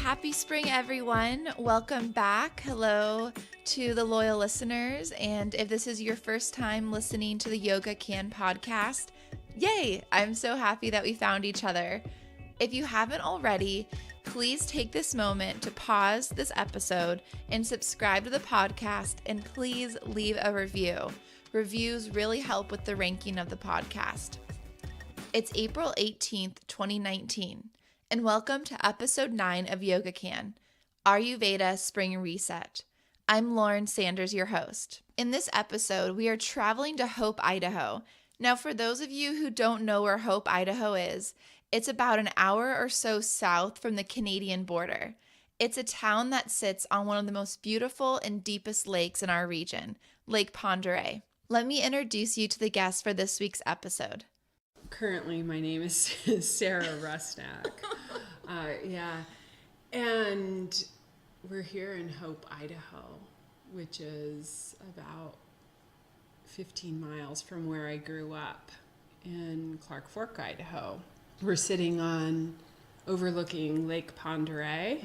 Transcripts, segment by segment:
Happy spring, everyone. Welcome back. Hello to the loyal listeners. And if this is your first time listening to the Yogakane podcast, yay! I'm so happy that we found each other. If you haven't already, please take this moment to pause this episode and subscribe to the podcast, and please leave a review. Reviews really help with the ranking of the podcast. It's April 18th, 2019. And welcome to episode 9 of Yogakane, Ayurveda Spring Reset. I'm Lauren Sanders, your host. In this episode, we are traveling to Hope, Idaho. Now, for those of you who don't know where Hope, Idaho is, it's about an hour or so south from the Canadian border. It's a town that sits on one of the most beautiful and deepest lakes in our region, Lake Pend Oreille. Let me introduce you to the guest for this week's episode. Currently, my name is Sarah Rusnak. And we're here in Hope, Idaho, which is about 15 miles from where I grew up in Clark Fork, Idaho. We're sitting overlooking Lake Pend Oreille,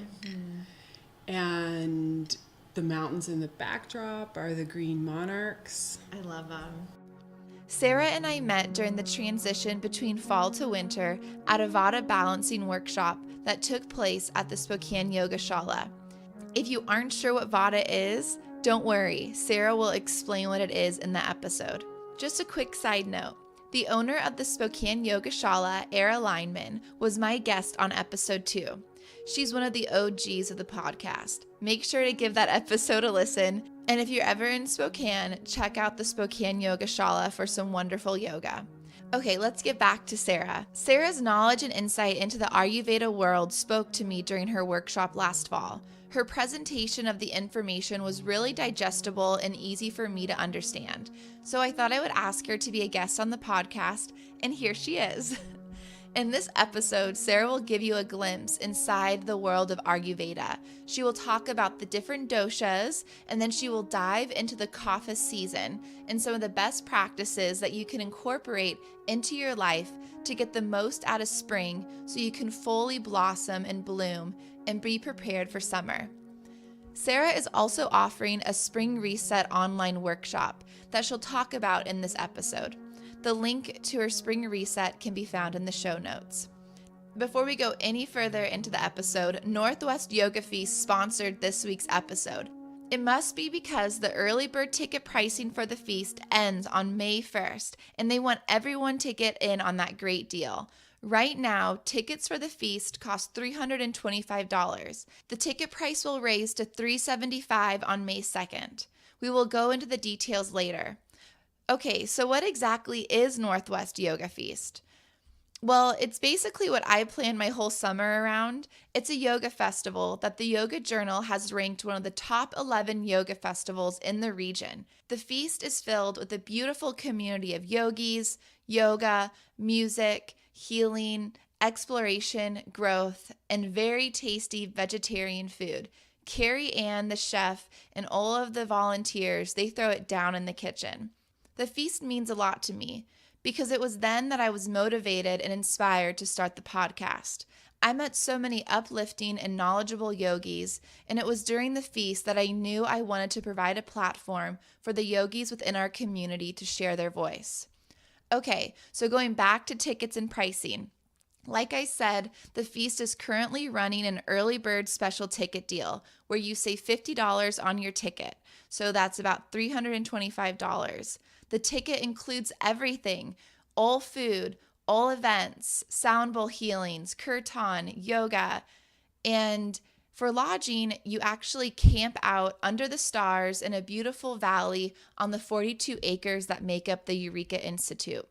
and the mountains in the backdrop are the green monarchs. I love them. Sarah and I met during the transition between fall to winter at a Vata balancing workshop that took place at the Spokane Yoga Shala. If you aren't sure what Vata is, don't worry, Sarah will explain what it is in the episode. Just a quick side note, the owner of the Spokane Yoga Shala, Era Lineman, was my guest on episode 2. She's one of the OGs of the podcast. Make sure to give that episode a listen. And if you're ever in Spokane, check out the Spokane Yoga Shala for some wonderful yoga. Okay, let's get back to Sarah. Sarah's knowledge and insight into the Ayurveda world spoke to me during her workshop last fall. Her presentation of the information was really digestible and easy for me to understand. So I thought I would ask her to be a guest on the podcast, and here she is. In this episode, Sarah will give you a glimpse inside the world of Ayurveda. She will talk about the different doshas, and then she will dive into the kapha season and some of the best practices that you can incorporate into your life to get the most out of spring so you can fully blossom and bloom and be prepared for summer. Sarah is also offering a spring reset online workshop that she'll talk about in this episode. The link to her spring reset can be found in the show notes. Before we go any further into the episode, Northwest Yoga Feast sponsored this week's episode. It must be because the early bird ticket pricing for the feast ends on May 1st, and they want everyone to get in on that great deal. Right now, tickets for the feast cost $325. The ticket price will raise to $375 on May 2nd. We will go into the details later. Okay, so what exactly is Northwest Yoga Feast? Well, it's basically what I plan my whole summer around. It's a yoga festival that the Yoga Journal has ranked one of the top 11 yoga festivals in the region. The feast is filled with a beautiful community of yogis, yoga, music, healing, exploration, growth, and very tasty vegetarian food. Carrie Ann, the chef, and all of the volunteers, they throw it down in the kitchen. The feast means a lot to me because it was then that I was motivated and inspired to start the podcast. I met so many uplifting and knowledgeable yogis, and it was during the feast that I knew I wanted to provide a platform for the yogis within our community to share their voice. Okay, so going back to tickets and pricing. Like I said, the feast is currently running an early bird special ticket deal where you save $50 on your ticket. So that's about $325. The ticket includes everything, all food, all events, sound bowl healings, kirtan, yoga, and for lodging, you actually camp out under the stars in a beautiful valley on the 42 acres that make up the Eureka Institute.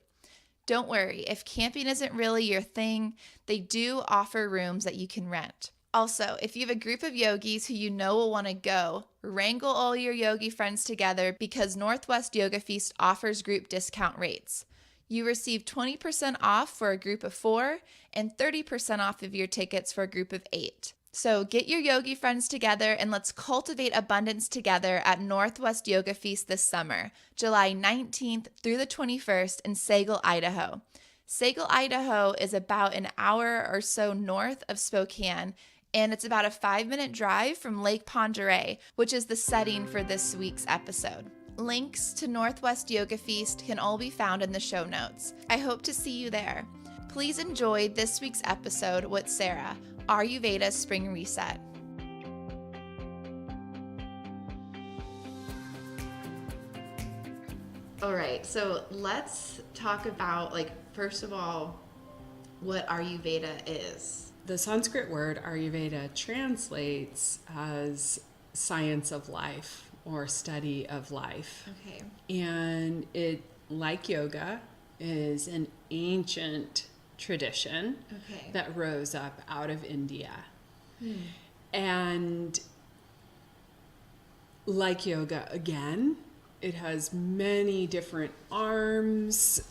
Don't worry, if camping isn't really your thing, they do offer rooms that you can rent. Also, if you have a group of yogis who you know will want to go, wrangle all your yogi friends together because Northwest Yoga Feast offers group discount rates. You receive 20% off for a group of 4 and 30% off of your tickets for a group of 8. So get your yogi friends together and let's cultivate abundance together at Northwest Yoga Feast this summer, July 19th through the 21st in Sagal, Idaho. Sagal, Idaho is about an hour or so north of Spokane, and it's about a 5-minute drive from Lake Ponderay, which is the setting for this week's episode. Links to Northwest Yoga Feast can all be found in the show notes. I hope to see you there. Please enjoy this week's episode with Sarah, Ayurveda Spring Reset. All right, so let's talk about, first of all, what Ayurveda is. The Sanskrit word Ayurveda translates as science of life or study of life. Okay. And it, like yoga, is an ancient tradition that rose up out of India. And like yoga, again, it has many different arms.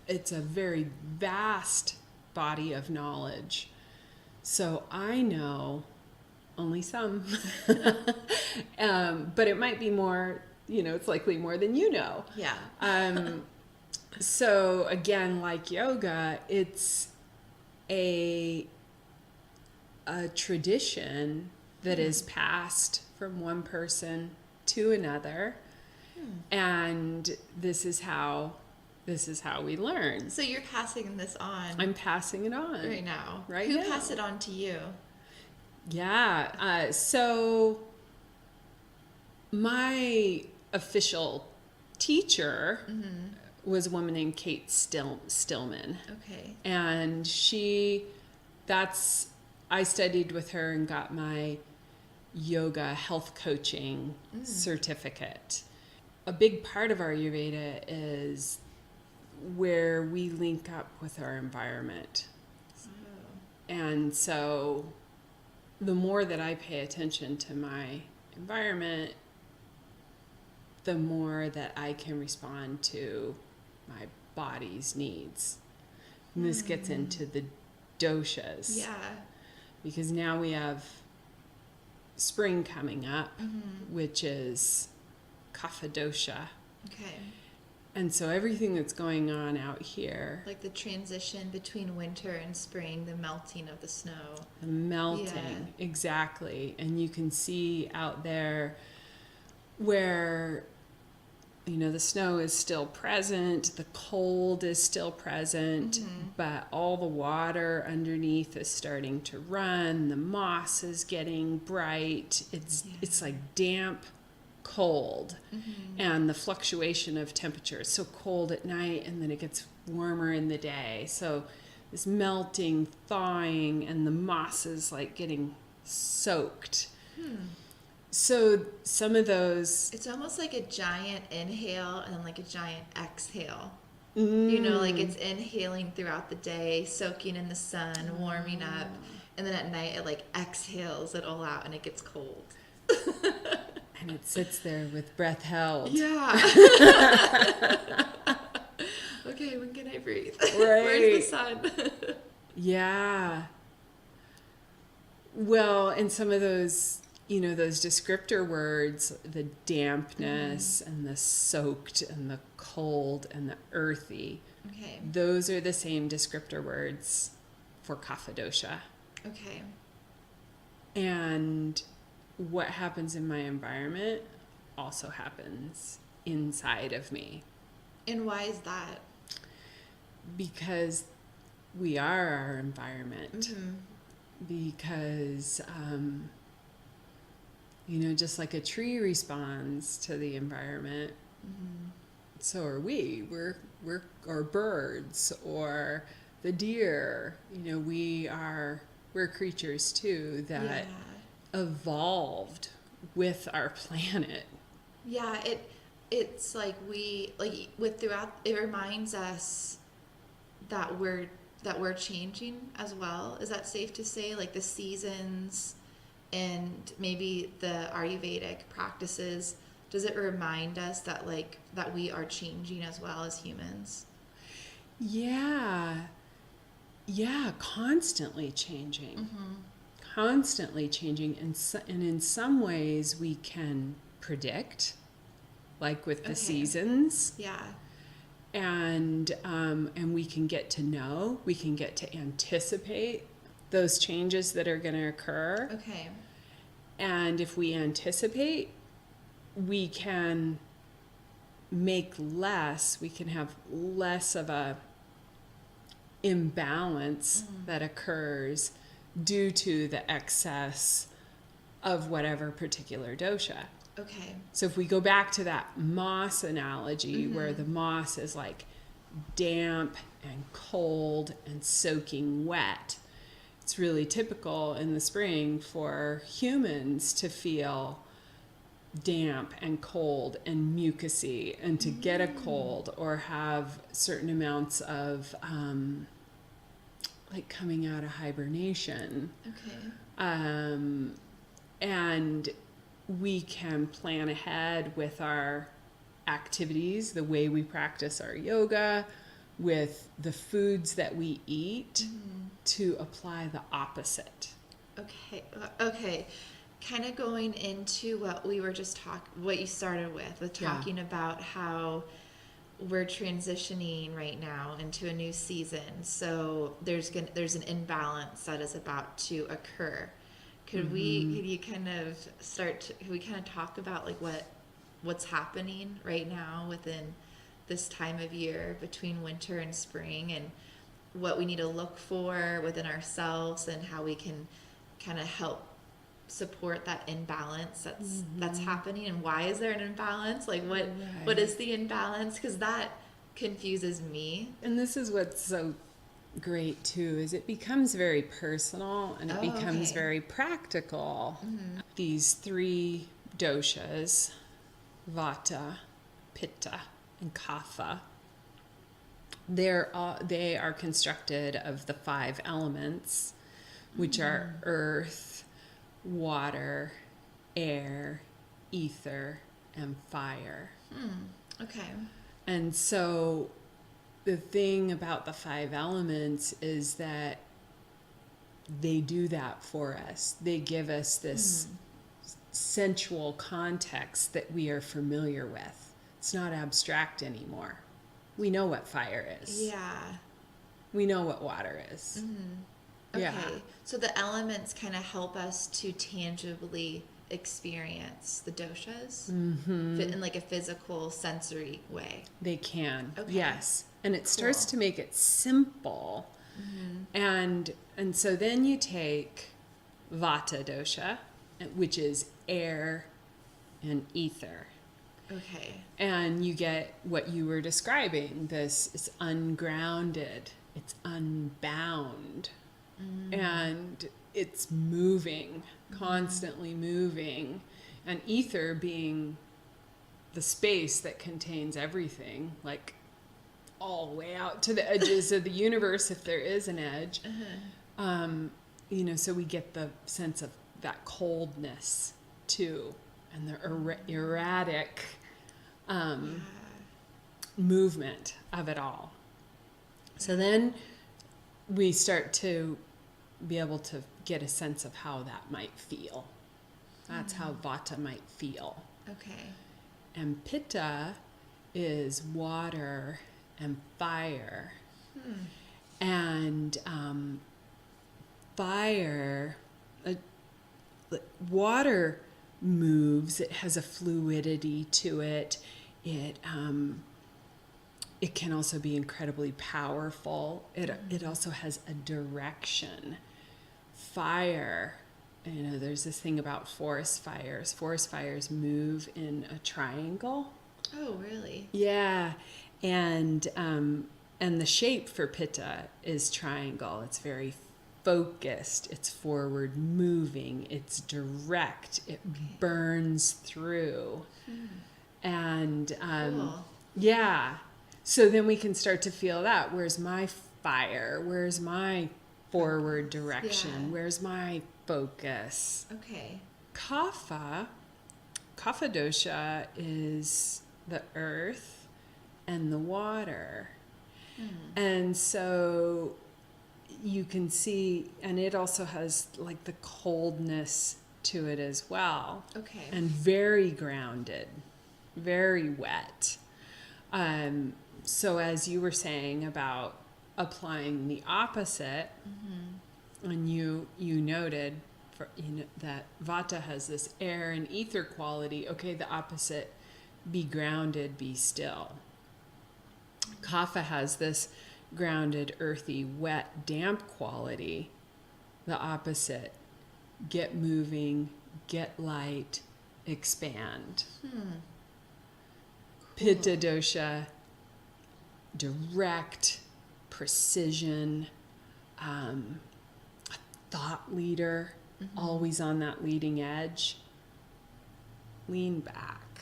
It's a very vast body of knowledge. So I know only some, but it might be more, it's likely more than you know. Yeah. So again, like yoga, it's a tradition that is passed from one person to another. And this is how we learn. So you're passing this on. I'm passing it on right now. Right Who now. passed it on to you? Yeah. So my official teacher was a woman named Kate Stillman. Okay. And I studied with her and got my yoga health coaching certificate. A big part of Ayurveda is where we link up with our environment. And so the more that I pay attention to my environment, the more that I can respond to my body's needs. And this gets into the doshas. Yeah. Because now we have spring coming up, which is kapha dosha. Okay. And so everything that's going on out here, Like the transition between winter and spring, the melting of the snow. the melting, exactly. And you can see out there where, the snow is still present, the cold is still present, but all the water underneath is starting to run, the moss is getting bright, it's like damp, cold, and the fluctuation of temperature. It's so cold at night and then it gets warmer in the day. So this melting, thawing, and the moss is like getting soaked. So some of those... It's almost like a giant inhale and like a giant exhale. Mm. Like it's inhaling throughout the day, soaking in the sun, warming up, and then at night it like exhales it all out and it gets cold. And it sits there with breath held. Yeah. Okay, when can I breathe? Right. Where's the sun? Yeah. Well, and some of those, those descriptor words, the dampness and the soaked and the cold and the earthy, Okay. those are the same descriptor words for kapha dosha. Okay. And what happens in my environment also happens inside of me. And why is that? Because we are our environment. Because, just like a tree responds to the environment, so are we. We're or birds or the deer. We're creatures too that evolved with our planet. Yeah, it's like it reminds us that we're changing as well. Is that safe to say? Like the seasons and maybe the Ayurvedic practices, does it remind us that that we are changing as well as humans? Yeah, constantly changing. Constantly changing, and in some ways we can predict, like with the seasons. Yeah. And we can get to know, we can get to anticipate those changes that are going to occur. Okay. And if we anticipate, we can make less, we can have less of a imbalance that occurs due to the excess of whatever particular dosha. Okay. So if we go back to that moss analogy, where the moss is like damp and cold and soaking wet, it's really typical in the spring for humans to feel damp and cold and mucousy, and to get a cold or have certain amounts of like coming out of hibernation. Okay. And we can plan ahead with our activities, the way we practice our yoga, with the foods that we eat, to apply the opposite. Okay. Okay. Kind of going into what we were just what you started with talking about how we're transitioning right now into a new season. So there's an imbalance that is about to occur. Could you kind of talk about like what's happening right now within this time of year between winter and spring, and what we need to look for within ourselves, and how we can kind of help support that imbalance that's happening, and why is there an imbalance? Like what is the imbalance? Because that confuses me. And this is what's so great too, is it becomes very personal, and it becomes very practical. These 3 doshas, vata, pitta, and kapha, they are constructed of the 5 elements, which are earth, water, air, ether, and fire. Okay. And so the thing about the 5 elements is that they do that for us. They give us this sensual context that we are familiar with. It's not abstract anymore. We know what fire is. Yeah. We know what water is. Okay. Yeah. So the elements kind of help us to tangibly experience the doshas in like a physical, sensory way. They can. Okay. Yes. And it starts to make it simple. And so then you take vata dosha, which is air and ether. Okay. And you get what you were describing. This is ungrounded. It's unbound. And it's moving, constantly moving. And ether being the space that contains everything, like all the way out to the edges of the universe, if there is an edge. So we get the sense of that coldness too, and the erratic movement of it all. So then we start to be able to get a sense of how that might feel. That's how vata might feel. Okay. And pitta is water and fire. And fire, water moves. It has a fluidity to it. It can also be incredibly powerful. It also has a direction. Fire, there's this thing about forest fires. Forest fires move in a triangle. Oh, really? Yeah. And the shape for pitta is triangle. It's very focused. It's forward moving. It's direct. It burns through. And Cool. yeah. So then we can start to feel that. Where's my fire? Where's my forward direction? Yeah. Where's my focus? Okay. Kapha dosha is the earth and the water. And so you can see, and it also has like the coldness to it as well. Okay. And very grounded, very wet. So as you were saying about applying the opposite, And you noted that Vata has this air and ether quality. Okay, the opposite, be grounded, be still. Kapha has this grounded, earthy, wet, damp quality. The opposite, get moving, get light, expand. Pitta dosha, direct, precision, a thought leader, always on that leading edge. Lean back.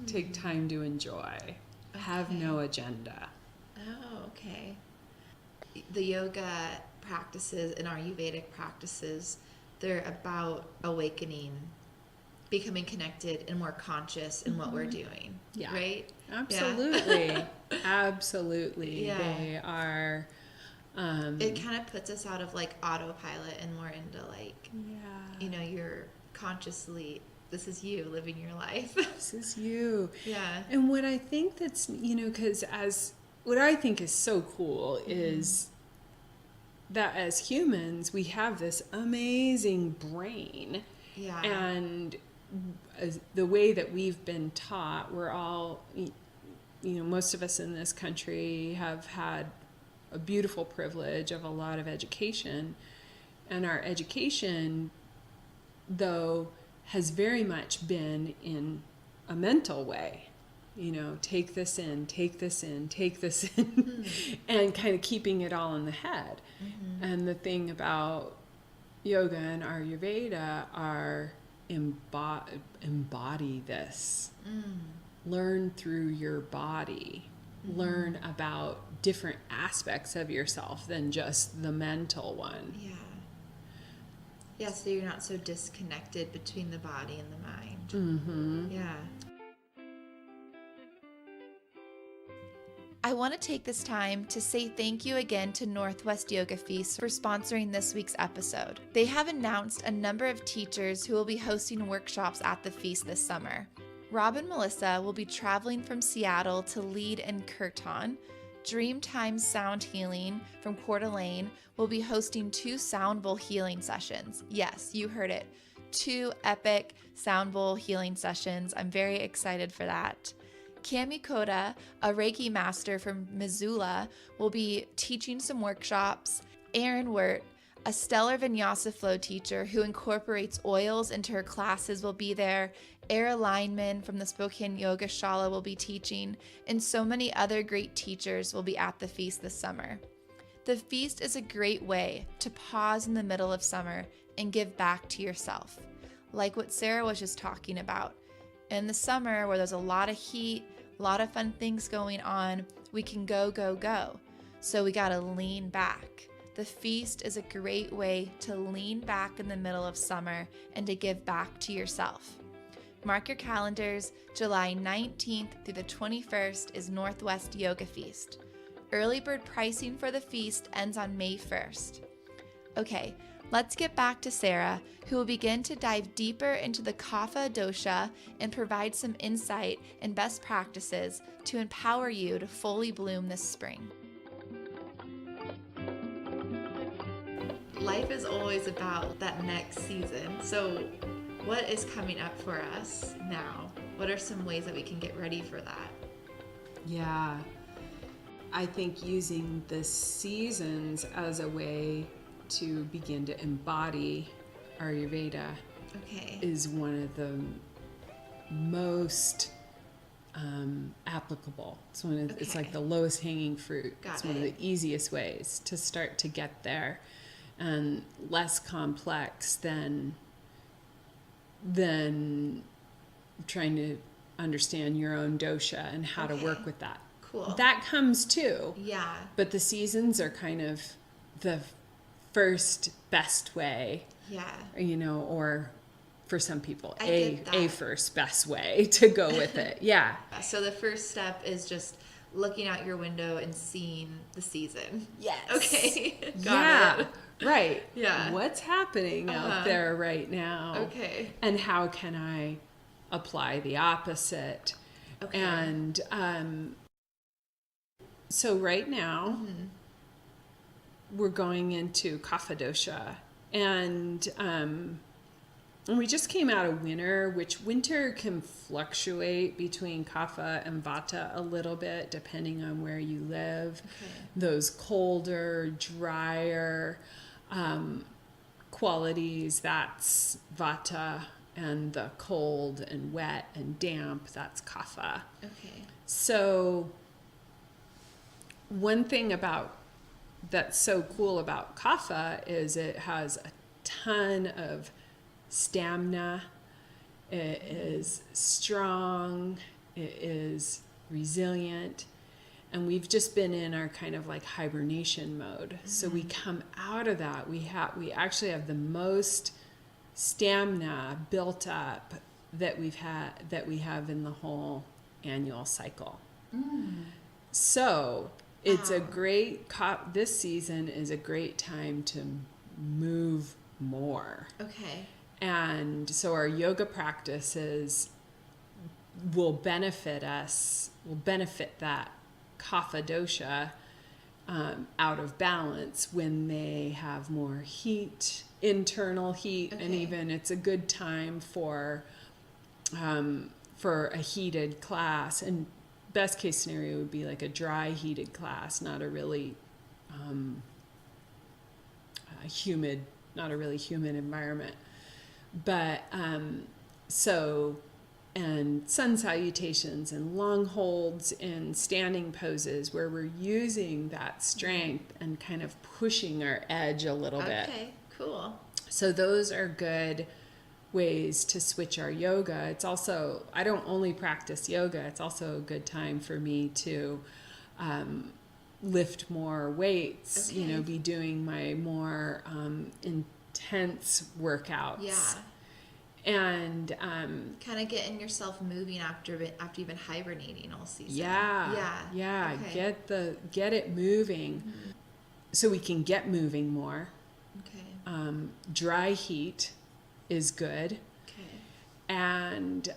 Take time to enjoy. Have no agenda. Oh, okay. The yoga practices and Ayurvedic practices, they're about awakening, becoming connected and more conscious in what we're doing. Yeah. Right? Absolutely. Yeah. Absolutely. Yeah. They are... it kind of puts us out of like autopilot and more into like, you're consciously, this is you living your life. This is you. Yeah. And what I think that's, because what I think is so cool is that as humans, we have this amazing brain. Yeah. And the way that we've been taught, we're all, most of us in this country have had a beautiful privilege of a lot of education. And our education, though, has very much been in a mental way. Take this in, take this in, take this in, and kind of keeping it all in the head. And the thing about yoga and Ayurveda are embody this. Learn through your body. Learn about different aspects of yourself than just the mental one. Yeah. Yeah, so you're not so disconnected between the body and the mind. Yeah. I want to take this time to say thank you again to Northwest Yoga Feast for sponsoring this week's episode. They have announced a number of teachers who will be hosting workshops at the feast this summer. Rob and Melissa will be traveling from Seattle to lead in Kirtan. Dreamtime Sound Healing from Coeur d'Alene will be hosting 2 sound bowl healing sessions. Yes, you heard it. 2 epic sound bowl healing sessions. I'm very excited for that. Cami Koda, a Reiki master from Missoula, will be teaching some workshops. Erin Wirt, a stellar vinyasa flow teacher who incorporates oils into her classes, will be there. Era Lineman from the Spokane Yoga Shala will be teaching, and so many other great teachers will be at the feast this summer. The feast is a great way to pause in the middle of summer and give back to yourself, like what Sarah was just talking about. In the summer, where there's a lot of heat, a lot of fun things going on, we can go, go, go. So we gotta lean back. The feast is a great way to lean back in the middle of summer and to give back to yourself. Mark your calendars, July 19th through the 21st is Northwest Yoga Feast. Early bird pricing for the feast ends on May 1st. Okay, let's get back to Sarah, who will begin to dive deeper into the Kapha dosha and provide some insight and best practices to empower you to fully bloom this spring. Life is always about that next season. So what is coming up for us now? What are some ways that we can get ready for that? Yeah, I think using the seasons as a way to begin to embody Ayurveda is one of the most applicable. It's like the lowest hanging fruit. It's one of the easiest ways to start to get there, and less complex than trying to understand your own dosha and how to work with that. Cool. That comes too. Yeah. But the seasons are kind of the first best way. Yeah. Or for some people, a first best way to go with it. Yeah. So the first step is just looking out your window and seeing the season. Yes. Okay. Got it. Right. Yeah. What's happening out there right now? Okay. And how can I apply the opposite? Okay. And so right now, we're going into Kapha dosha, and we just came out of winter, which winter can fluctuate between Kapha and Vata a little bit depending on where you live. Okay. Those colder, drier qualities, that's Vata, and the cold and wet and damp, that's Kapha. Okay. So one thing that's so cool about Kapha is it has a ton of stamina. It is strong. It is resilient. And we've just been in our kind of like hibernation mode. Mm-hmm. So we come out of that. We actually have the most stamina built up that we have in the whole annual cycle. So it's a great this season is a great time to move more. Okay. And so our yoga practices will benefit that Kapha dosha out of balance when they have more heat, internal heat, and even it's a good time for a heated class. And best case scenario would be like a dry heated class, not a really humid environment. But and sun salutations and long holds and standing poses where we're using that strength and kind of pushing our edge a little bit. Okay, cool. So those are good ways to switch our yoga. It's also, I don't only practice yoga, it's also a good time for me to lift more weights, be doing my more intense workets. Yeah. And kind of getting yourself moving after you've been hibernating all season. Yeah. Okay. Get it moving, so we can get moving more. Okay. Dry heat is good. Okay. And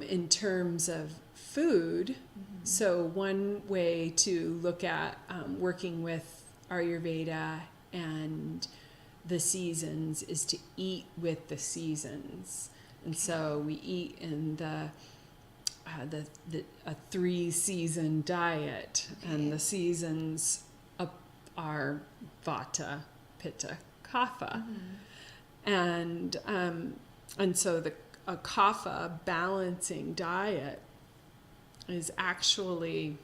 in terms of food, so one way to look at working with Ayurveda and the seasons is to eat with the seasons. And so we eat in a 3-season diet, and the seasons are Vata, Pitta, Kapha, and so a Kapha balancing diet is actually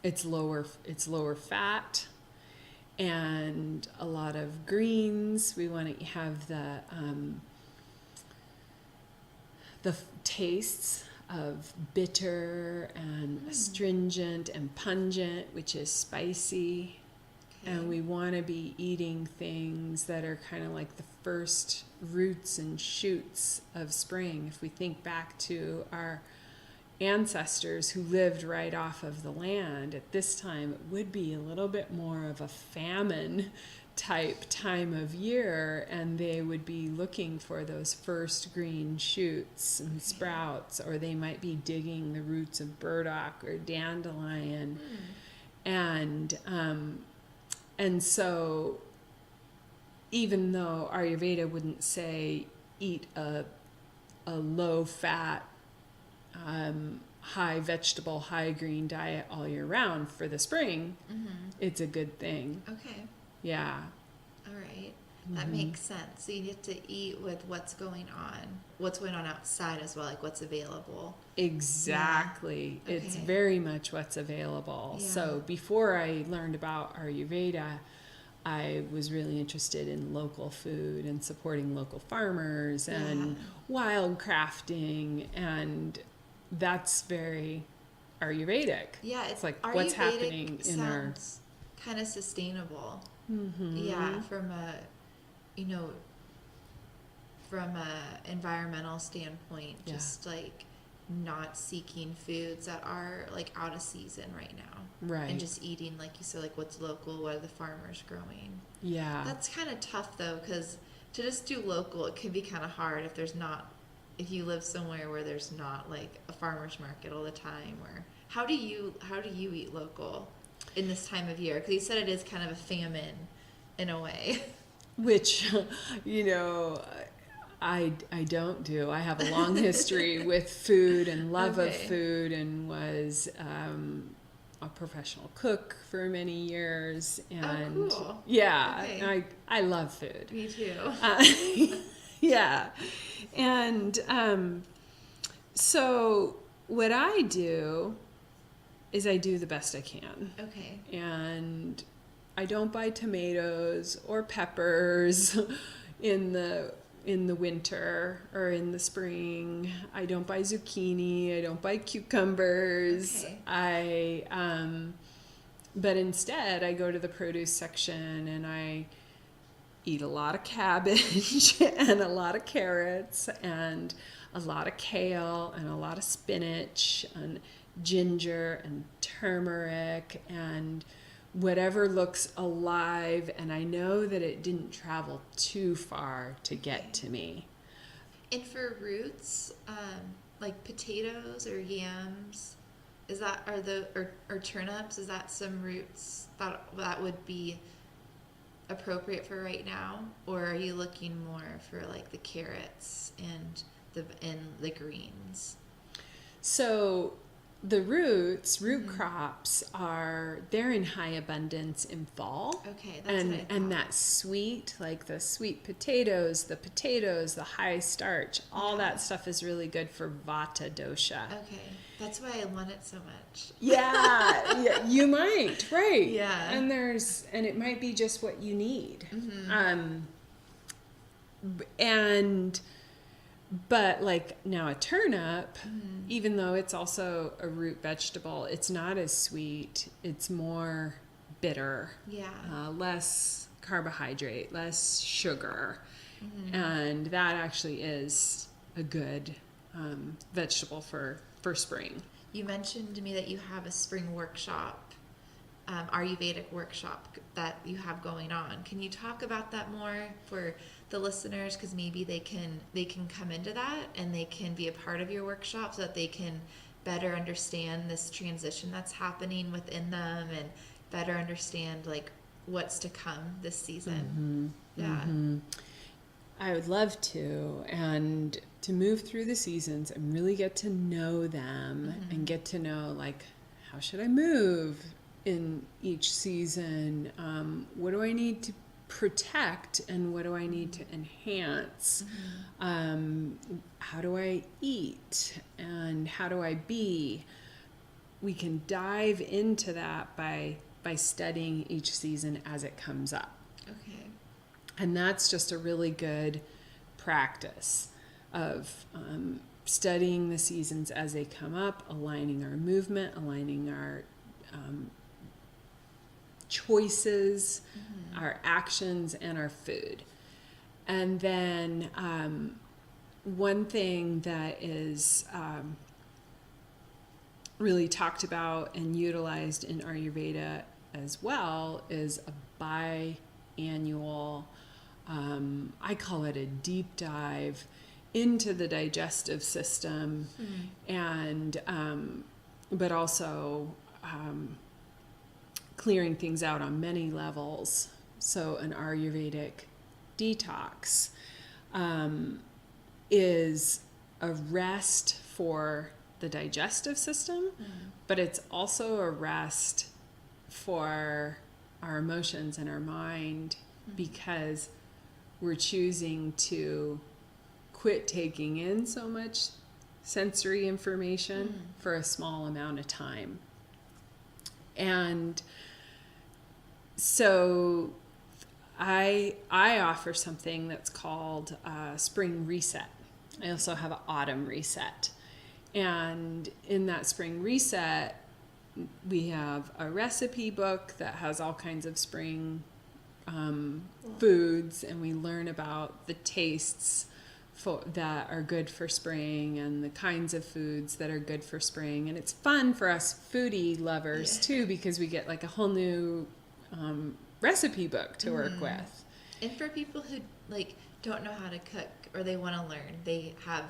it's lower fat. And a lot of greens. We want to have the tastes of bitter and astringent and pungent, which is spicy. Okay. And we want to be eating things that are kind of like the first roots and shoots of spring. If we think back to our ancestors who lived right off of the land at this time, it would be a little bit more of a famine type time of year, and they would be looking for those first green shoots and sprouts, or they might be digging the roots of burdock or dandelion. And so even though Ayurveda wouldn't say eat a low fat high vegetable, high green diet all year round for the spring, it's a good thing. Okay. Yeah. All right. That makes sense. So you get to eat with what's going on outside as well, like what's available. Exactly. Yeah. It's very much what's available. Yeah. So before I learned about Ayurveda, I was really interested in local food and supporting local farmers and wild crafting, and that's very Ayurvedic. Yeah, it's like Ayurvedic what's happening in our kind of sustainable. Yeah, from a environmental standpoint, just like not seeking foods that are like out of season right now. Right. And just eating, like you said, like what's local, what are the farmers growing. Yeah. That's kind of tough though, because to just do local, it can be kind of hard if you live somewhere where there's not like a farmer's market all the time. Or how do you eat local? in this time of year? Because you said it is kind of a famine in a way. Which, I don't do. I have a long history with food and love of food, and was a professional cook for many years. And cool. yeah, Okay. I love food. Me too. Yeah. And so what I do is I do the best I can. Okay. And I don't buy tomatoes or peppers in the winter or in the spring. I don't buy zucchini. I don't buy cucumbers. Okay. But instead I go to the produce section and I eat a lot of cabbage and a lot of carrots and a lot of kale and a lot of spinach and ginger and turmeric and whatever looks alive, and I know that it didn't travel too far to get to me. And for roots, like potatoes or yams, or turnips, is that some roots that would be appropriate for right now, or are you looking more for like the carrots and the greens? So the root crops they're in high abundance in fall. Okay, that's what I thought. And that sweet, like the sweet potatoes, the high starch, all that stuff is really good for Vata dosha. Okay, that's why I want it so much. Yeah, you might, right? Yeah. And it might be just what you need. But like now a turnip, even though it's also a root vegetable, it's not as sweet. It's more bitter. Yeah. Less carbohydrate, less sugar. And that actually is a good vegetable for spring. You mentioned to me that you have a spring workshop, Ayurvedic workshop that you have going on. Can you talk about that more for the listeners, because maybe they can come into that and they can be a part of your workshop so that they can better understand this transition that's happening within them and better understand like what's to come this season. I would love to, and to move through the seasons and really get to know them and get to know like how should I move in each season, what do I need to protect and what do I need to enhance, how do I eat and how do I be. We can dive into that by studying each season as it comes up. Okay. And that's just a really good practice of studying the seasons as they come up, aligning our movement, aligning our choices, our actions, and our food. And then one thing that is really talked about and utilized in Ayurveda as well is a biannual, I call it a deep dive into the digestive system, and but also clearing things out on many levels. So an Ayurvedic detox is a rest for the digestive system, but it's also a rest for our emotions and our mind, because we're choosing to quit taking in so much sensory information for a small amount of time. And so I offer something that's called spring reset. I also have an autumn reset. And in that spring reset, we have a recipe book that has all kinds of spring foods, and we learn about the tastes that are good for spring and the kinds of foods that are good for spring. And it's fun for us foodie lovers too, because we get like a whole new recipe book to work with. And for people who like don't know how to cook or they want to learn, they have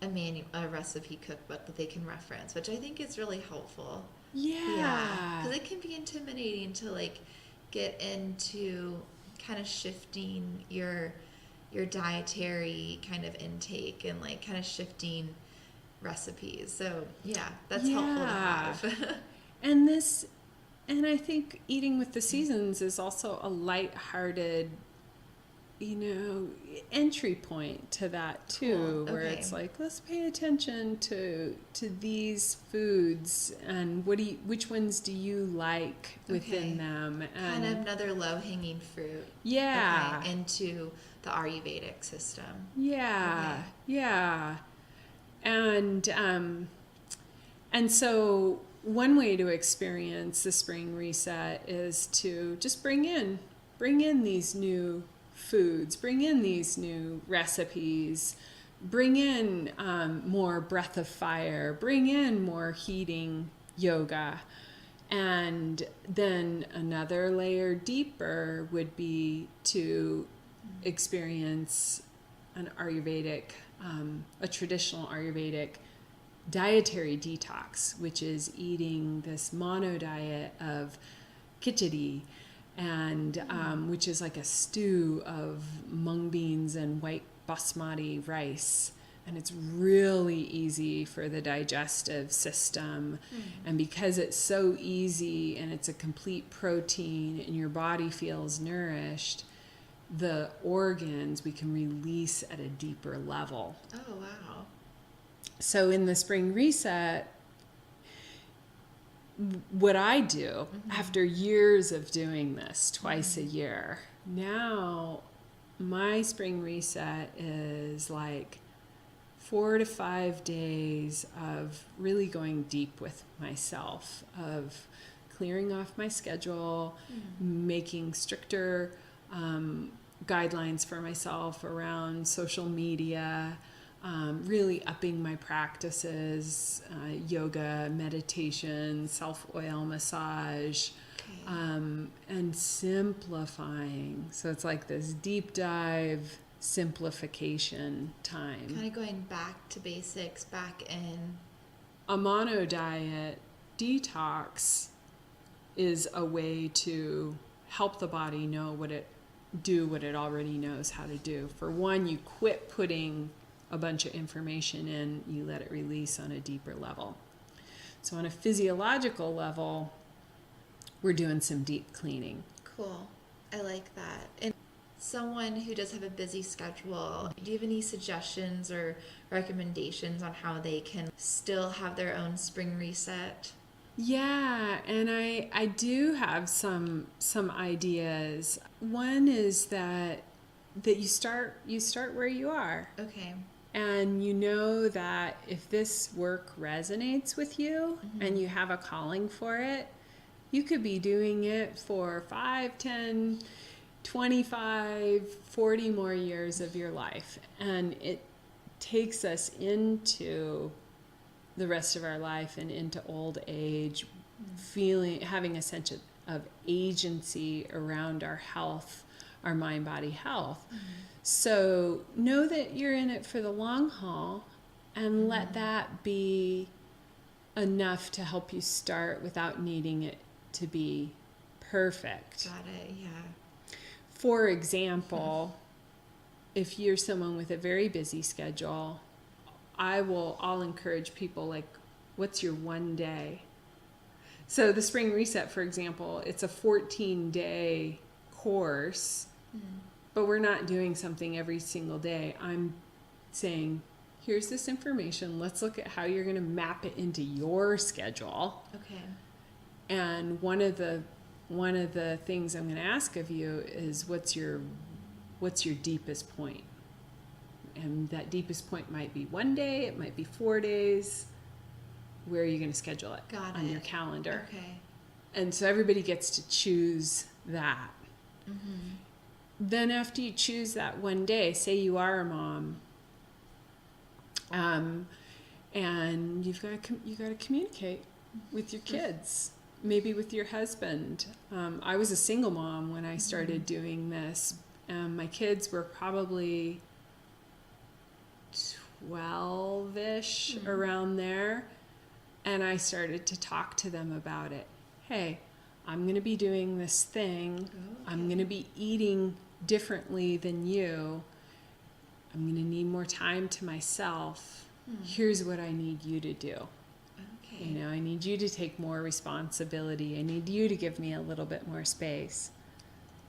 a recipe cookbook that they can reference, which I think is really helpful. Yeah. Because it can be intimidating to like get into kind of shifting your dietary kind of intake and like kind of shifting recipes. So yeah, that's helpful to have. And I think eating with the seasons is also a lighthearted, entry point to that too, Cool. where Okay. it's like, let's pay attention to these foods and which ones do you like within them, and kind of another low-hanging fruit. yeah, Okay, into the Ayurvedic system. yeah, Okay. yeah, and so one way to experience the spring reset is to just bring in these new foods, bring in these new recipes, bring in more breath of fire, bring in more heating yoga. And then another layer deeper would be to experience an Ayurvedic, a traditional Ayurvedic dietary detox, which is eating this mono diet of khichdi, and which is like a stew of mung beans and white basmati rice. And it's really easy for the digestive system. And because it's so easy and it's a complete protein and your body feels nourished, the organs we can release at a deeper level. Oh, wow. So in the spring reset, what I do after years of doing this twice a year, now my spring reset is like 4 to 5 days of really going deep with myself, of clearing off my schedule, making stricter guidelines for myself around social media, really upping my practices, yoga, meditation, self-oil massage, and simplifying. So it's like this deep dive simplification time. Kind of going back to basics, back in. A mono diet detox is a way to help the body know what it already knows how to do. For one, you quit putting a bunch of information in, you let it release on a deeper level. So on a physiological level, we're doing some deep cleaning. Cool. I like that. And someone who does have a busy schedule, do you have any suggestions or recommendations on how they can still have their own spring reset? Yeah, and I do have some ideas. One is that you start where you are. Okay. And you know that if this work resonates with you and you have a calling for it, you could be doing it for 5, 10, 25, 40 more years of your life. And it takes us into the rest of our life and into old age, having a sense of agency around our health, our mind-body health. So know that you're in it for the long haul, and let that be enough to help you start without needing it to be perfect. Got it, yeah. For example, if you're someone with a very busy schedule, I'll encourage people, like, what's your one day? So the spring reset, for example, it's a 14-day course, but we're not doing something every single day. I'm saying, here's this information. Let's look at how you're going to map it into your schedule. Okay. And one of the things I'm going to ask of you is, what's your deepest point? And that deepest point might be 1 day, it might be 4 days. Where are you going to schedule it? On your calendar? Okay. And so everybody gets to choose that. Then after you choose that 1 day, say you are a mom, and you've got to communicate with your kids, maybe with your husband. I was a single mom when I started doing this. My kids were probably 12-ish, around there. And I started to talk to them about it. Hey, I'm going to be doing this thing. Okay. I'm going to be eating differently than you. I'm going to need more time to myself. Here's what I need you to do. Okay. You know, I need you to take more responsibility. I need you to give me a little bit more space.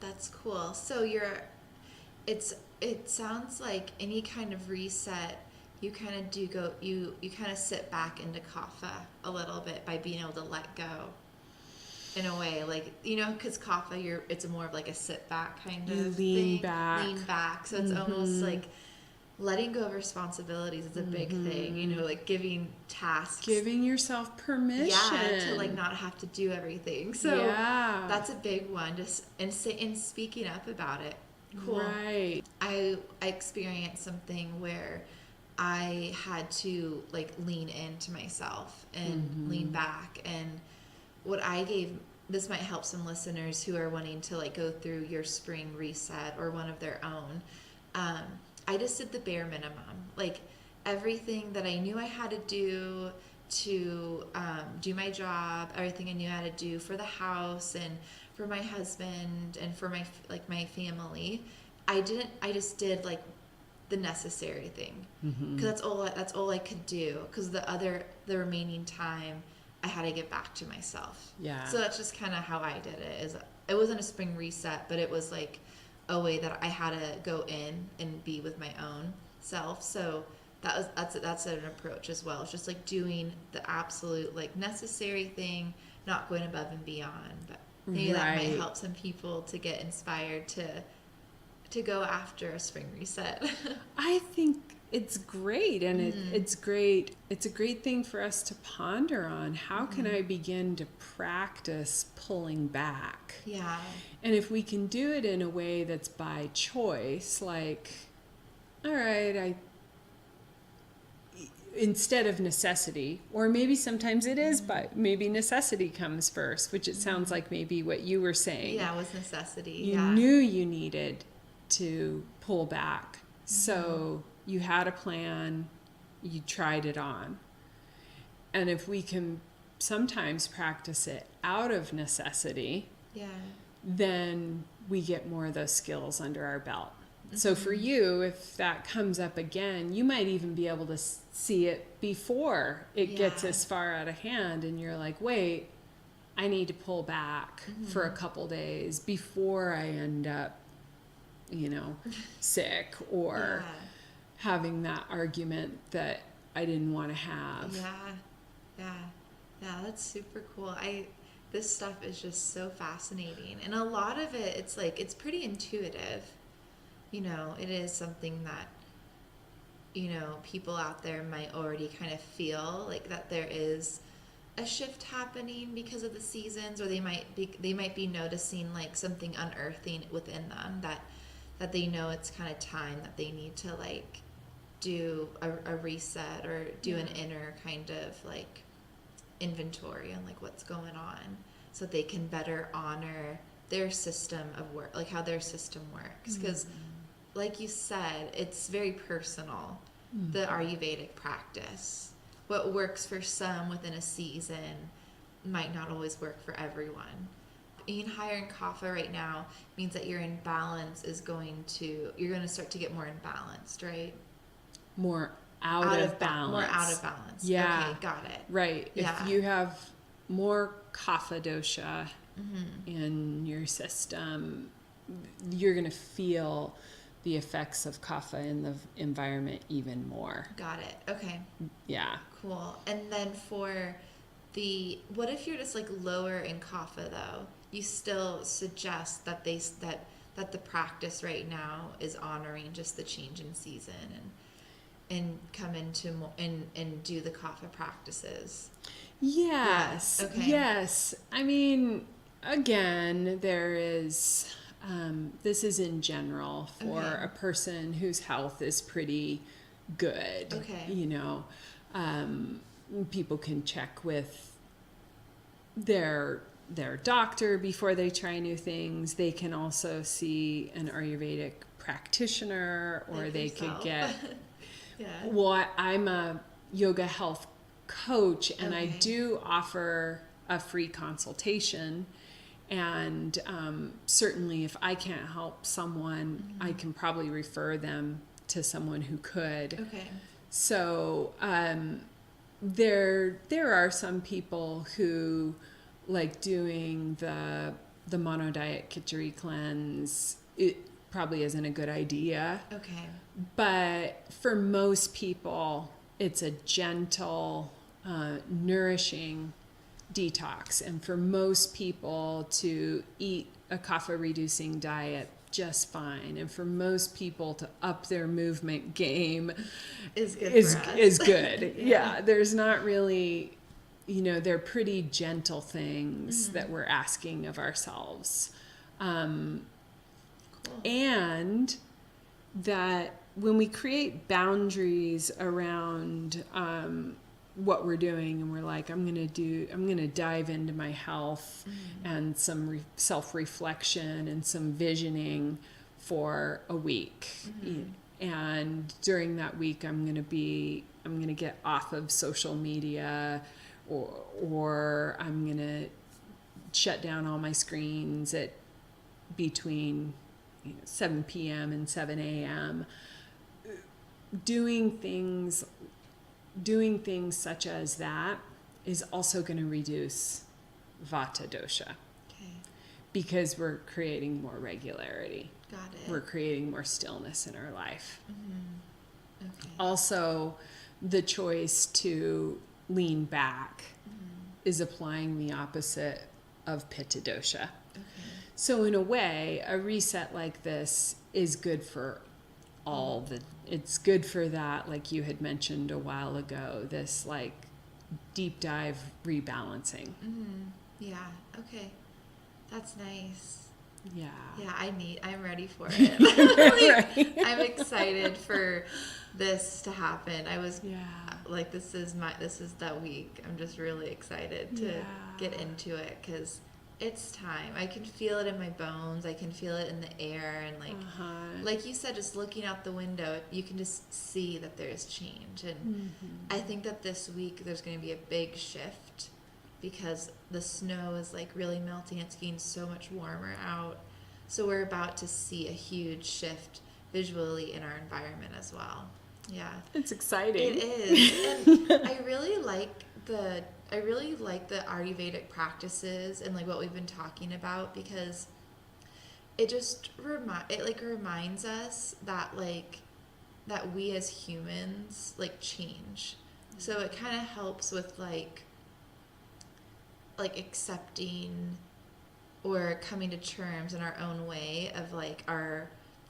That's cool. So it sounds like any kind of reset, you kind of you kind of sit back into kapha a little bit by being able to let go in a way, like, you know, because kapha, it's more of like a sit back kind of lean thing. back. Lean back. So it's almost like letting go of responsibilities is a big thing, you know, like giving tasks. Giving yourself permission. Yeah, to like not have to do everything. So that's a big one. Just and speaking up about it. Cool. Right. I experienced something where I had to like lean into myself and lean back, and what I gave, this might help some listeners who are wanting to like go through your spring reset or one of their own. I just did the bare minimum, like everything that I knew I had to do do my job, everything I knew I had to do for the house and for my husband and for my family. I just did like the necessary thing, because that's all I could do, because the remaining time I had to get back to myself. Yeah. So that's just kind of how I did it. It wasn't a spring reset, but it was like a way that I had to go in and be with my own self. So that's an approach as well. It's just like doing the absolute like necessary thing, not going above and beyond. But maybe that might help some people to get inspired to go after a spring reset. I think it's great, and it's great. It's a great thing for us to ponder on. How can I begin to practice pulling back? Yeah. And if we can do it in a way that's by choice, like, all right, instead of necessity, or maybe sometimes it is, but maybe necessity comes first, which it sounds like maybe what you were saying. Yeah, it was necessity. You knew you needed to pull back. So you had a plan, you tried it on. And if we can sometimes practice it out of necessity, then we get more of those skills under our belt. So for you, if that comes up again, you might even be able to see it before it gets as far out of hand, and you're like, wait, I need to pull back for a couple days before I end up, you know, sick or having that argument that I didn't want to have. Yeah, that's super cool. This stuff is just so fascinating, and a lot of it, it's like, it's pretty intuitive. You know, it is something that, you know, people out there might already kind of feel like that there is a shift happening because of the seasons, or they might be noticing like something unearthing within them that they know it's kind of time that they need to like do a reset or do an inner kind of like inventory on like what's going on, so they can better honor their system of work, like how their system works. Because like you said, it's very personal, the Ayurvedic practice. What works for some within a season might not always work for everyone. Being higher in kapha right now means that your imbalance you're going to start to get more imbalanced, right? More out of balance. More out of balance. Yeah. Okay, got it. Right. Yeah. If you have more kapha dosha in your system, you're going to feel the effects of kapha in the environment even more. Got it. Okay. Yeah. Cool. And then for what if you're just like lower in kapha though? You still suggest that that the practice right now is honoring just the change in season and come into more and do the kapha practices. Yes. Yeah. Okay. Yes. I mean, again, there is this is in general for a person whose health is pretty good. Okay. You know, people can check with their doctor before they try new things. They can also see an Ayurvedic practitioner, or Like they yourself. could get Yeah. well, I'm a yoga health coach, and I Okay. do offer a free consultation. And certainly if I can't help someone, I can probably refer them to someone who could. Okay. So there are some people who like doing the mono diet Khichdi cleanse. It probably isn't a good idea. Okay. But for most people, it's a gentle, nourishing detox. And for most people to eat a kapha reducing diet just fine. And for most people to up their movement game Is good is, for us. is good. Yeah. Yeah. There's not really, they're pretty gentle things that we're asking of ourselves. Cool. And that when we create boundaries around what we're doing, and we're like, I'm going to dive into my health and some self-reflection and some visioning for a week. And during that week, I'm going to get off of social media, or I'm going to shut down all my screens at between 7 p.m. and 7 a.m. Doing things such as that is also going to reduce Vata dosha, Okay. because we're creating more regularity. Got it. We're creating more stillness in our life. Okay. Also, the choice to lean back is applying the opposite of Pitta dosha. Okay. So in a way, a reset like this is good for it's good for that, like you had mentioned a while ago, this like deep dive rebalancing. Yeah. Okay. That's nice. Yeah. Yeah, I'm ready for it. Right. I'm excited for this to happen. I was Yeah. like, this is that week. I'm just really excited to get into it, because it's time. I can feel it in my bones. I can feel it in the air, and like you said, just looking out the window, you can just see that there's change. And I think that this week there's going to be a big shift, because the snow is like really melting. It's getting so much warmer out. So we're about to see a huge shift visually in our environment as well. Yeah. It's exciting. It is. And I really like the Ayurvedic practices and like what we've been talking about, because it just reminds us that that we as humans like change. So it kind of helps with like accepting or coming to terms in our own way of like our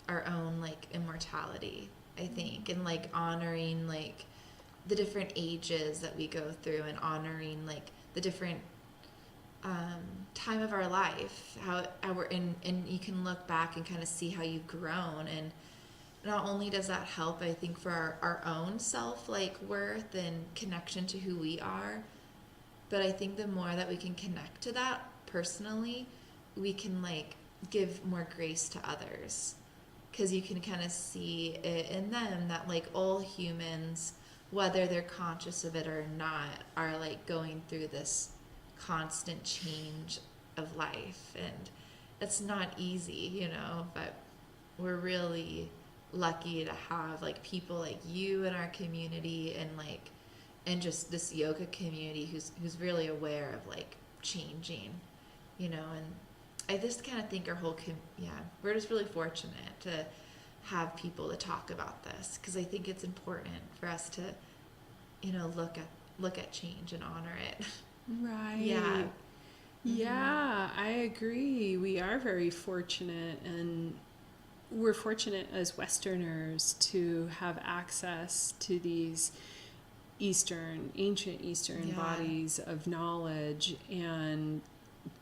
own like immortality, I think, and like honoring like the different ages that we go through, and honoring like the different time of our life, how we're in, and you can look back and kind of see how you've grown. And not only does that help, I think, for our own self like worth and connection to who we are, but I think the more that we can connect to that personally, we can like give more grace to others, because you can kind of see it in them that like all humans, whether they're conscious of it or not, are like going through this constant change of life. And it's not easy, but we're really lucky to have like people like you in our community, and just this yoga community who's really aware of like changing, and I just kind of think our whole we're just really fortunate to have people to talk about this, because I think it's important for us to look at change and honor it. Right. Yeah, I agree. We are very fortunate, and we're fortunate as Westerners to have access to these ancient Eastern bodies of knowledge. And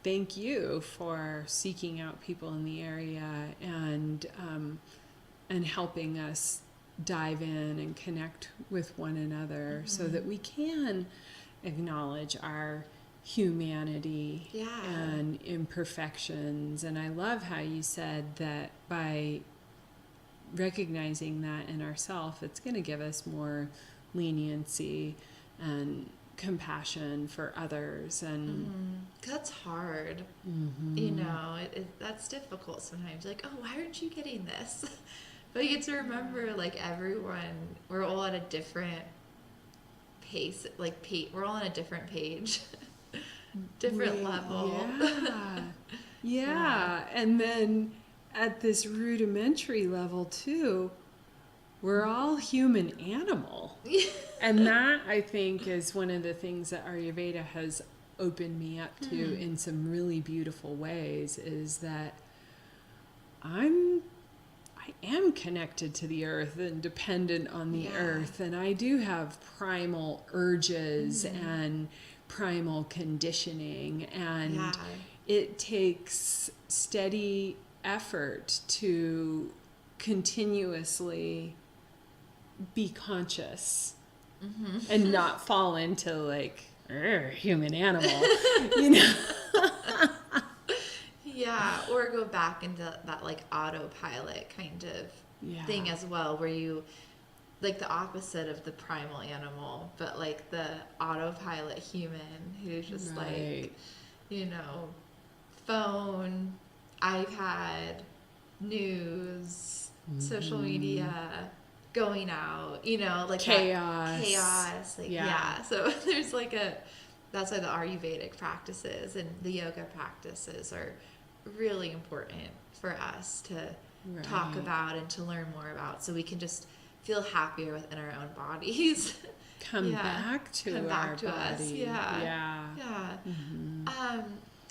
thank you for seeking out people in the area and helping us dive in and connect with one another, so that we can acknowledge our humanity and imperfections. And I love how you said that by recognizing that in ourselves, it's going to give us more leniency and compassion for others. And That's hard. That's difficult sometimes. Like, oh, why aren't you getting this? But you get to remember, like, we're all at a different pace. Like, we're all on a different page, different level. Yeah. And then at this rudimentary level too, we're all human animal. And that, I think, is one of the things that Ayurveda has opened me up to in some really beautiful ways, is that I am connected to the earth and dependent on the earth, and I do have primal urges and primal conditioning, and it takes steady effort to continuously be conscious and not fall into like human animal, or go back into that like autopilot kind of thing as well, where you like the opposite of the primal animal, but like the autopilot human who's just like, phone, iPad, news, social media, going out, like chaos. Like, so there's like that's why the Ayurvedic practices and the yoga practices are really important for us to talk about and to learn more about, so we can just feel happier within our own bodies. Come back to us.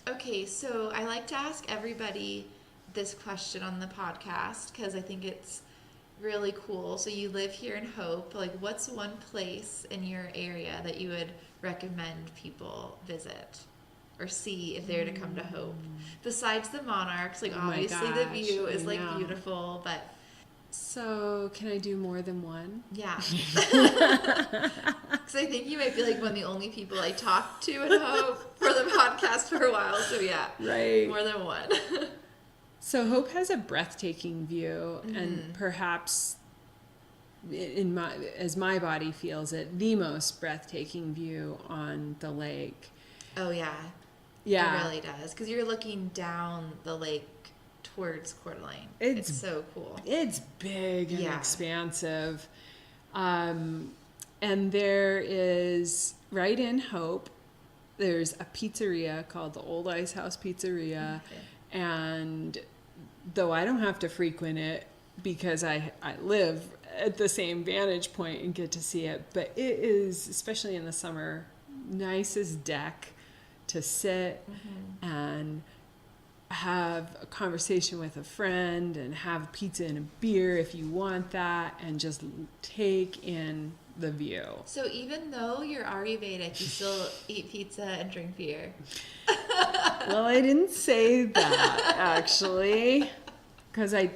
Okay, so I like to ask everybody this question on the podcast because I think it's really cool. So you live here in Hope. Like, what's one place in your area that you would recommend people visit or see if they were to come to Hope? Besides the monarchs, like obviously the view is like beautiful, but... So can I do more than one? Yeah. Because I think you might be like one of the only people I talked to in Hope for the podcast for a while. So more than one. So Hope has a breathtaking view, and perhaps as my body feels it, the most breathtaking view on the lake. Oh yeah. It really does, because you're looking down the lake towards Coeur d'Alene. It's so cool. It's big and expansive. And there is, right in Hope, there's a pizzeria called the Old Ice House Pizzeria. Okay. And though I don't have to frequent it because I live at the same vantage point and get to see it, but it is, especially in the summer, nicest deck to sit and have a conversation with a friend and have pizza and a beer if you want that, and just take in the view. So even though you're Ayurvedic, you still eat pizza and drink beer? Well, I didn't say that, actually, because I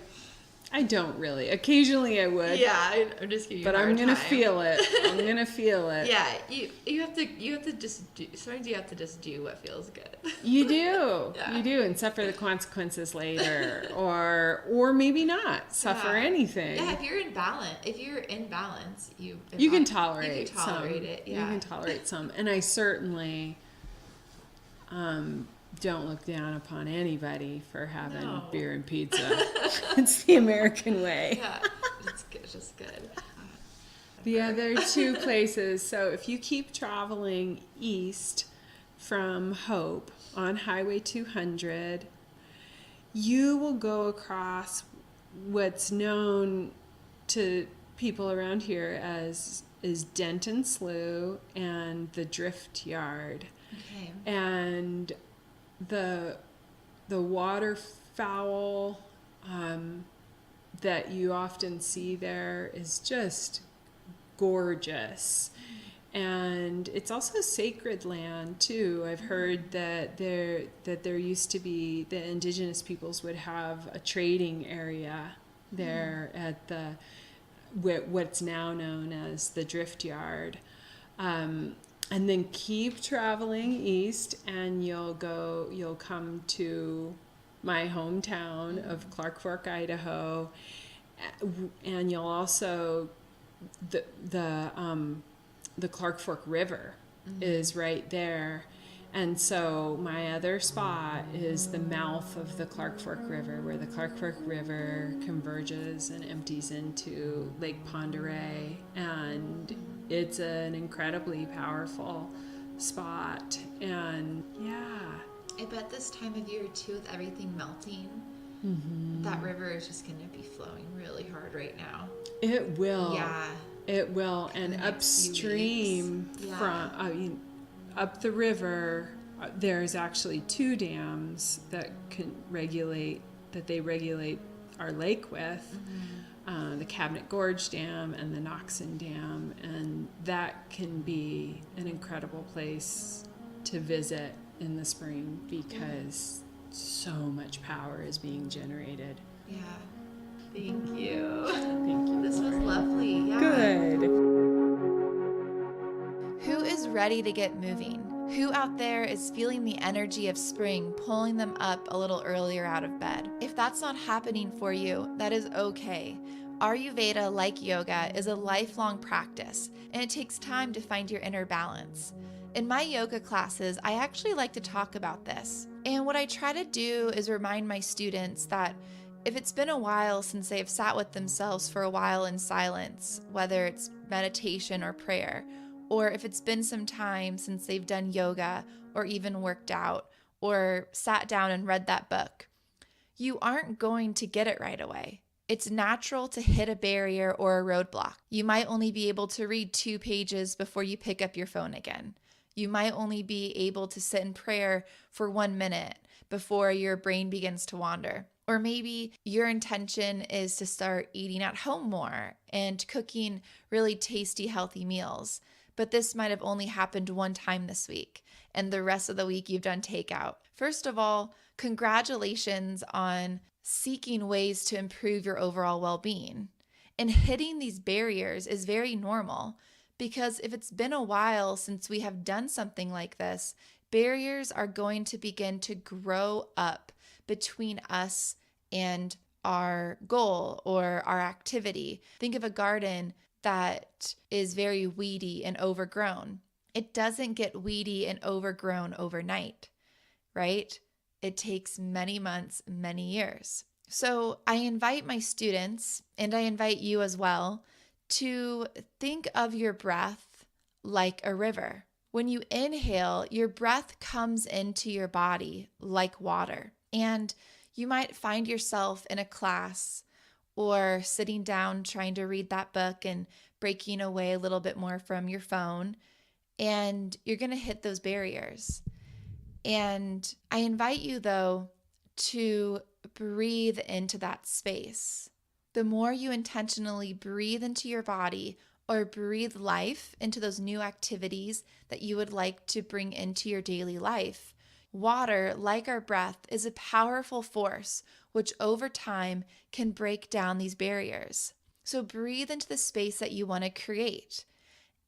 don't really. Occasionally I would. Yeah, I'm just giving you but a hard I'm gonna time. feel it. I'm gonna feel it. Yeah, you have to just do. Sometimes you have to just do what feels good. You do. You do, and suffer the consequences later, or maybe not suffer anything. Yeah, if you're in balance, you can tolerate. You can tolerate it. Yeah, you can tolerate some, and I certainly don't look down upon anybody for having beer and pizza. It's the American way. Yeah, it's good. Just good. The other two places. So if you keep traveling east from Hope on Highway 200, you will go across what's known to people around here as Denton Slough and the Drift Yard. Okay. And the waterfowl that you often see there is just gorgeous. And it's also sacred land too. I've heard that there used to be, the indigenous peoples would have a trading area there at the what's now known as the Drift Yard. And then keep traveling east, and you'll come to my hometown of Clark Fork, Idaho, and you'll also the Clark Fork River is right there. And so my other spot is the mouth of the Clark Fork River, where the Clark Fork River converges and empties into Lake Pend Oreille. And it's an incredibly powerful spot. And yeah. I bet this time of year, too, with everything melting, that river is just going to be flowing really hard right now. It will. Yeah. It will. And upstream from, up the river, there's actually 2 dams that they regulate our lake with, the Cabinet Gorge Dam and the Noxon Dam, and that can be an incredible place to visit in the spring because so much power is being generated. Yeah. Thank you. Thank you. This was lovely. Yeah. Good. Who is ready to get moving? Who out there is feeling the energy of spring pulling them up a little earlier out of bed? If that's not happening for you, that is okay. Ayurveda, like yoga, is a lifelong practice, and it takes time to find your inner balance. In my yoga classes, I actually like to talk about this. And what I try to do is remind my students that if it's been a while since they've sat with themselves for a while in silence, whether it's meditation or prayer, or if it's been some time since they've done yoga or even worked out or sat down and read that book, you aren't going to get it right away. It's natural to hit a barrier or a roadblock. You might only be able to read 2 pages before you pick up your phone again. You might only be able to sit in prayer for 1 minute before your brain begins to wander. Or maybe your intention is to start eating at home more and cooking really tasty, healthy meals. But this might have only happened 1 time this week, and the rest of the week you've done takeout. First of all, congratulations on seeking ways to improve your overall well-being. And hitting these barriers is very normal, because if it's been a while since we have done something like this, barriers are going to begin to grow up between us and our goal or our activity. Think of a garden that is very weedy and overgrown. It doesn't get weedy and overgrown overnight, right? It takes many months, many years. So I invite my students, and I invite you as well, to think of your breath like a river. When you inhale, your breath comes into your body like water. And you might find yourself in a class or sitting down trying to read that book and breaking away a little bit more from your phone, and you're going to hit those barriers. And I invite you, though, to breathe into that space. The more you intentionally breathe into your body or breathe life into those new activities that you would like to bring into your daily life, water, like our breath, is a powerful force which over time can break down these barriers. So breathe into the space that you want to create.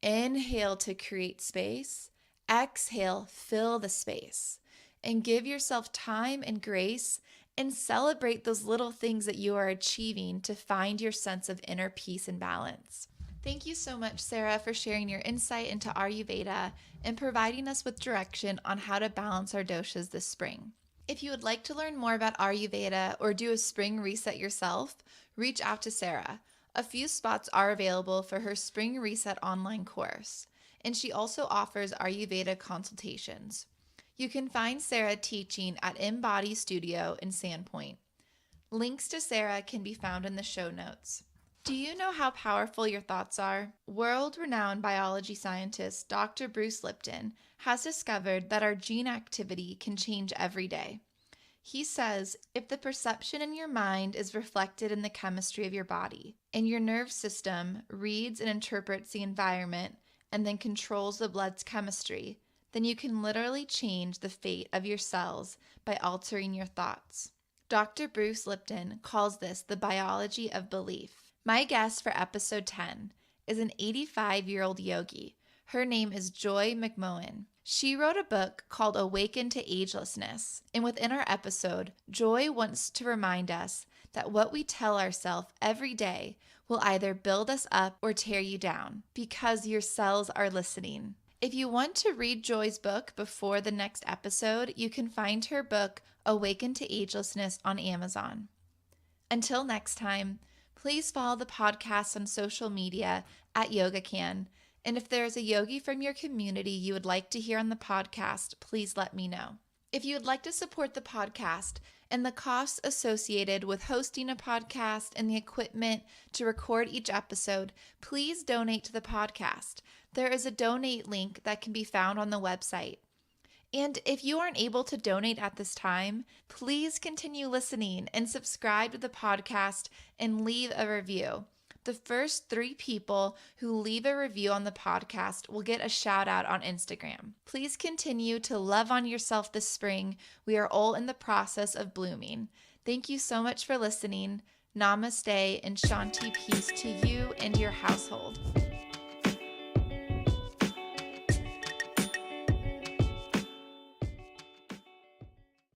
Inhale to create space. Exhale, fill the space. And give yourself time and grace and celebrate those little things that you are achieving to find your sense of inner peace and balance. Thank you so much, Sarah, for sharing your insight into Ayurveda and providing us with direction on how to balance our doshas this spring. If you would like to learn more about Ayurveda or do a spring reset yourself, reach out to Sarah. A few spots are available for her Spring Reset online course, and she also offers Ayurveda consultations. You can find Sarah teaching at Embody Studio in Sandpoint. Links to Sarah can be found in the show notes. Do you know how powerful your thoughts are? World-renowned biology scientist Dr. Bruce Lipton has discovered that our gene activity can change every day. He says, if the perception in your mind is reflected in the chemistry of your body, and your nerve system reads and interprets the environment and then controls the blood's chemistry, then you can literally change the fate of your cells by altering your thoughts. Dr. Bruce Lipton calls this the biology of belief. My guest for episode 10 is an 85-year-old yogi. Her name is Joy McMohan. She wrote a book called Awaken to Agelessness, and within our episode, Joy wants to remind us that what we tell ourselves every day will either build us up or tear you down, because your cells are listening. If you want to read Joy's book before the next episode, you can find her book, Awaken to Agelessness, on Amazon. Until next time, please follow the podcast on social media at Yogakane. And if there is a yogi from your community you would like to hear on the podcast, please let me know. If you would like to support the podcast and the costs associated with hosting a podcast and the equipment to record each episode, please donate to the podcast. There is a donate link that can be found on the website. And if you aren't able to donate at this time, please continue listening and subscribe to the podcast and leave a review. The first 3 people who leave a review on the podcast will get a shout out on Instagram. Please continue to love on yourself this spring. We are all in the process of blooming. Thank you so much for listening. Namaste and Shanti peace to you and your household.